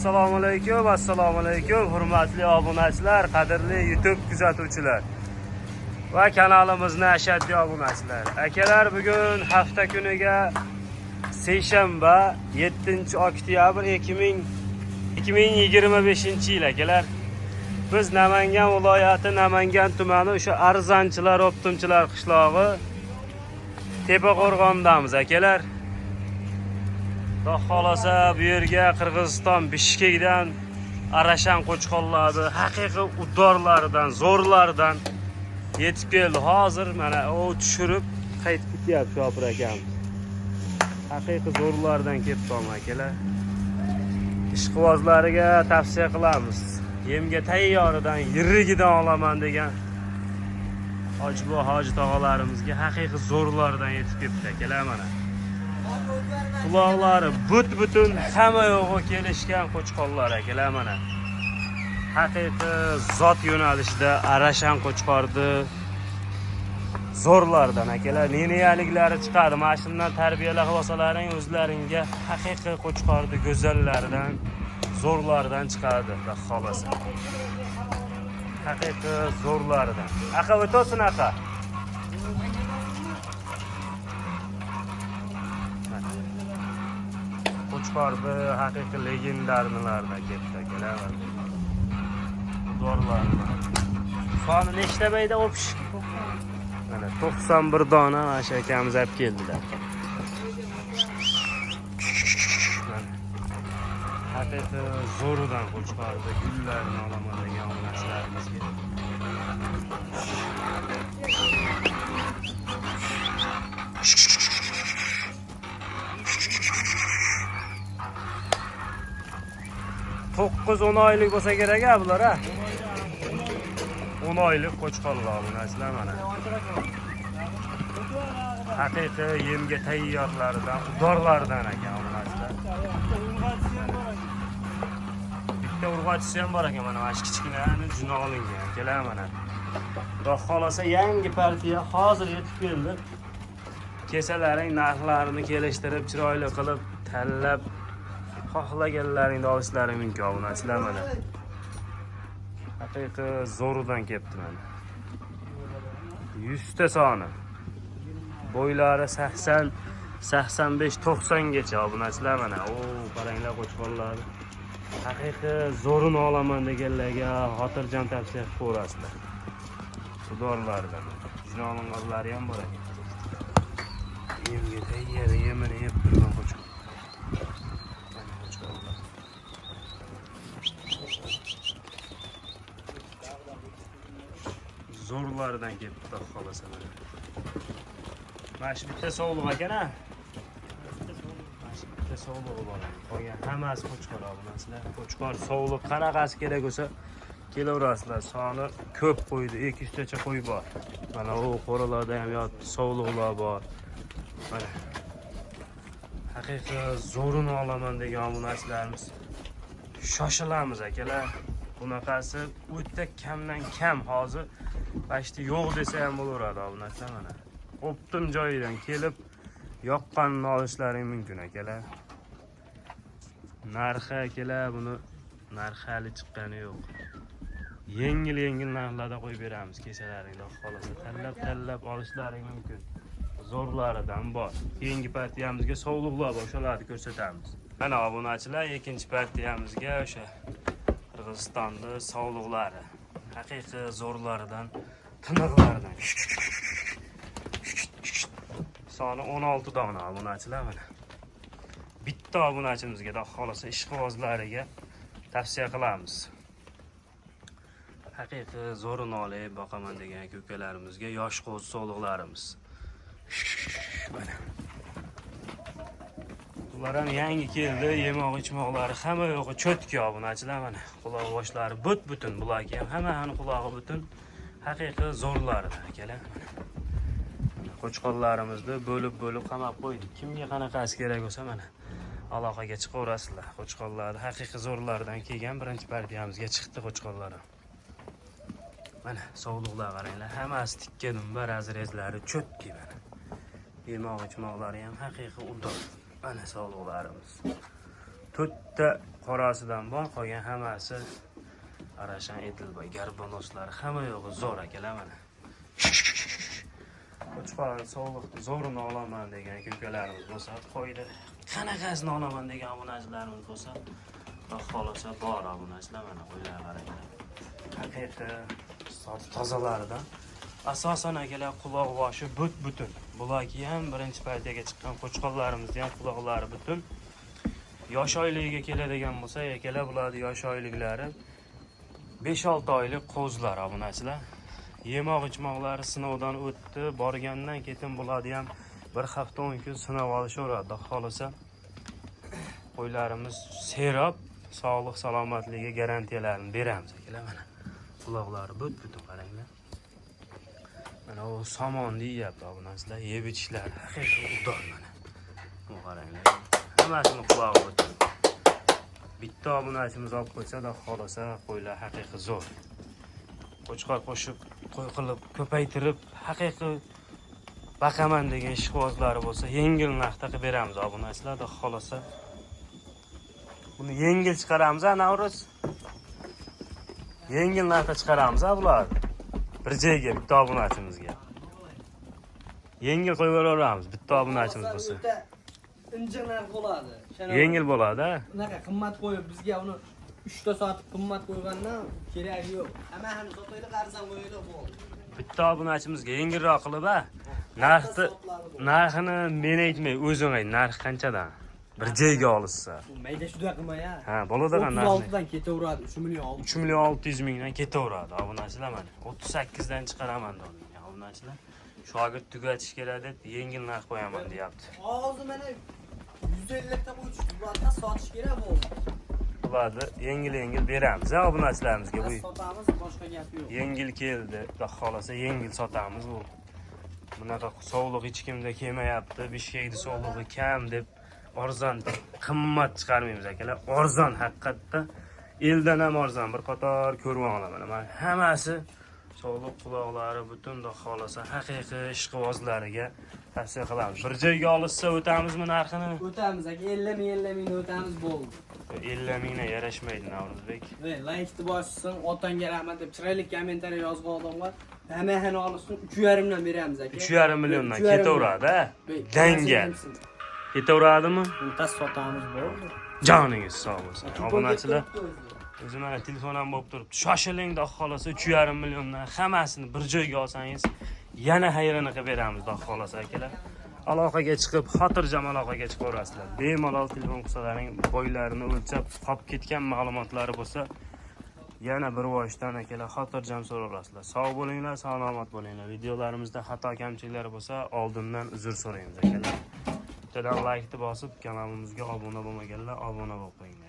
Assalomu alaykum, hurmatli obunachilar, qadrli YouTube kuzatuvchilar va kanalimizni ashaddiy obunachilar. Akalar, bugun hafta kuniga seshanba 7-oktyabr 2025-yil akalar. Biz Namangan viloyati Namangan tumani o'sha arzonchilar, optimchilar qishlog'i Tepaqo'rg'ondamiz akalar. Xudo xolasa bu yerga Qirg'iziston Bishkekdan Arashan qo'chqonlari, haqiqiy udorlardan, zo'rlardan yetib keldi. Hozir mana o tushirib qaytib ketyapti Shopir akamiz. Haqiqiy zo'rlardan kelib akalar. Ishqibozlariga tavsiya qilamiz. Yemga tayyoridan, yirigidan olaman degan hoji tog'alarimizga haqiqiy zo'rlardan yetib kelibdi akalar mana. Quloqlari but-butun, hamma yo'g'i kelishgan qo'chqonlar akalar mana. Haqiqiy zot yo'nalishida Arashan qo'chqordi. Zo'rlardan akalar, neniyaliklari chiqadi. Mana shundan tarbiyalab olsalaring o'zlaringga haqiqiy qo'chqordi go'zallardan, zo'rlardan chiqadi, xudo xolasa. Haqiqiy zo'rlardan. Aqa o'tosin aqa. Qo'chqordi haqiqiy legendarlardan ketdi akalar. Zo'rlardan. Soni nechta bayda o'pish? Mana 91 dona mana shu akamiz olib keldilar. Haqiqiy zo'ridan qo'chqordi, gullarni olaman degan onasilarimizga. To'qqiz 10 oylik bo'lsa kerak bular ha. 10 oylik qo'chqonlar bunasilar mana. Haqiqiy yemga tayyorlaridan, udorlardan ekan bunasilar. Bitta urg'ochisi ham bor ekan mana, mana kichkinani juna olingan akalar mana. Xudo xolasa yangi partiya hozir yetib keldi. Kesalaring narxlarini kelishtirib, chiroyli qilib, tanlab xohlaganlaringni olishlaring mumkin obunachilar mana. Haqiqiy zo'ridan kelibdi mana. 100 ta soni. Bo'ylari 80, 85, 90 gacha obunachilar mana. O, qaranglar qo'chqonlar. Haqiqiy zo'rini olaman deganlarga xotirjam tavsiya qilib ko'rasizlar. Xudorlardan. Jina olinganlari ham bor ekan. Yemga tayyor, yemini yeb turgan qo'chqon. Zo'rlardan kelibdi xudo xolasa. Mana shu bitta sovliq ekan-a. Bitta sovliq bor. Qolgan hammasi qo'chqor obunachilar. Qo'chqor sovliq qanaqasi kerak bo'lsa kelaverasizlar. Soni ko'p qo'ydi, 200 tacha qo'y bor. Mana u qo'ralarda ham yotibdi, sovliqlar bor. Mana haqiqiy zo'rini olaman degan obunachilarimiz. Shoshilamiz akalar. Bunaqasi o'ta kamdan kam hozir bashti yo'q desa ham bo'laveradi obunachilar mana. Optim joyidan kelib yoqqanini olishlaring mumkin akalar. Narxi akalar, buni narxi hali chiqqani yo'q. Yengil narxlarda qo'yib beramiz kesalaringda xolasa. Tanlab olishlaring mumkin. Zo'rlaridan bor. Keyingi partiyamizga sovliqlar bor, o'shalarni ko'rsatamiz. Mana obunachilar, ikkinchi partiyamizga o'sha Qirg'izistonda sovliqlari, haqiqiy zo'rlaridan, tiniqlaridan. Soni 16 dona obunachilar mana. Bitta obunachimizga da xolasa ishqibozlariga tavsiya qilamiz. Haqiqiy zo'rini olib boqaman degan ko'kalarimizga yosh qo'z sovliqlarimiz. Mana. Ular ham yangi keldi, yemoq ichmoqlari hamma yo'g'i cho'tki obunachilar mana. Quloq boshlari but-butun, bularga ham hammaning qulog'i butun. Haqiqiy zo'rlar akalar. Qo'chqonlarimizni bo'lib qamab qo'ydik. Kimga qanaqasi kerak bo'lsa mana aloqaga chiqaverasizlar. Qo'chqonlar haqiqiy zo'rlardan kelgan birinchi partiyamizga chiqdi qo'chqonlar. Mana sovliqlar qaranglar, hammasi tikka dumba, razrezlari cho'tki mana. Yemoq ichmoqlari ham haqiqiy udor. Mana sovliqlarimiz. to'rtta qorasidan bor, qolgan hammasi Arashan Edilboy, garbanoslar hamma yo'g'i zo'r akalar mana. Qo'chqorni sog'liqni zo'rini olaman degan ko'kalarimiz bo'lsa, qo'ydi. Qanaqasini olaman degan obunachilarimiz bo'lsa, xohlasa bor obunachilar mana qo'ylar qaranglar. Haqiqiy soti tozalaridan. Asosan akalar quloq boshi butun. Bularki ham birinchi partiyaga chiqqan qo'chqorlarimizni ham quloqlari butun. Yosh oyligiga keladigan bo'lsa, akalar bularning yosh oyliklari 5-6 oylik qo'zlar obunachilar. Yemoq ichmoqlari sinovdan o'tdi. Borgandan keyin bularni ham bir hafta 10 kun sinov olishaveradi. Xohlasa qo'ylarimiz serob, sog'lik salomatligiga garantiyalarini beramiz akalar mana. Quloqlari butun qaranglar. Mana o somon deyapti obunachilar, yeb ichishlari haqiqiy udor mana. Bu qaranglar. Hammasini qulog'i butun. Bitta obunachimiz olib qo'ysa, xohlasa qo'ylar haqiqiy zo'r. Qo'chqor qo'shib, qo'y qilib, ko'paytirib, haqiqiy baqaman degan ishqibozlari bo'lsa, yengil narxda qilib beramiz obunachilar, xohlasa. Buni yengil chiqaramiz, Navruz. Yengil narxda chiqaramiz bular. Bir joyga bitta obunachimizga. Yengil qo'yib yuboramiz bitta obunachimiz bo'lsa. Injiq narx bo'ladi. Yengil bo'ladi. Bunaqa qimmat qo'yib bizga uni 3 ta sotib qimmat qo'ygandan keragi yo'q. Hamma ham sotaylik, arzon qo'yaylik bo'ldi. Bitta obunachimizga yengilroq qilib, narxini men aytmay, o'zing ayt, narx qanchadan? Bir joyga olishsa. Mayda shuda qilmay-a. Ha, bo'ladigan narx. 36 dan ketaveradi, 3 million. 3 million 600 mingdan ketaveradi obunachilar mana. 38 dan chiqaraman degan obunachilar. Shogird tugatish kerak deb yengil narx qo'yaman deyapti. Hozir mana 150 ta qo'yib bularga sotish kerak bo'ldi. Bularni yengil beramiz obunachilarimizga. Bu sotamiz, boshqa gap yo'q. Yengil keldi, xohlasa yengil sotamiz bu. Bunaqa sog'liq hech kimda kelmayapti, Bishkekda sog'lig'i kam deb arzon, qimmat chiqarmaymiz akalar. Arzon haqiqatda eldan ham arzon bir qator ko'rib olaman. Mana hammasi sog'liq quloqlari butun xohlasa haqiqiy ishqibozlariga tavsiya qilamiz. Bir joyga olishsa o'tamizmi narxini? O'tamiz aka, 50 ming o'tamiz bo'ldi. 50 mingga yarashmaydi Navruzbek. Laykni bossin, otangga rahmat deb chiroyli kommentariy yozgan odamlar hammani olsin 3,5 dan beramiz aka. 3,5 milliondan ketaveradi, danga. Ketaveradimi? Untas sotamiz bo'ldi. Joningiz sog' bo'lsin. Obunachilar, o'zi mana telefon ham bo'lib turibdi. Shoshiling, xohlasa 3,5 milliondan hammasini bir joyga olsangiz, yana xayrini qilib beramiz, xohlasa akalar. Aloqaga chiqib, xotirjam aloqaga chiqaverasizlar. Bemalol telefon qilsalaring, boylarini o'lchab, qolib ketgan ma'lumotlari bo'lsa, yana bir voshdan akalar xotirjam so'rayverasizlar. Sog' bo'linglar, salomat bo'linglar. Videolarimizda xato kamchiliklar bo'lsa, oldindan uzr so'raymiz akalar. Bittadan like bosib, kanalimizga obuna bo'lmaganlar obuna bo'lib qo'ying.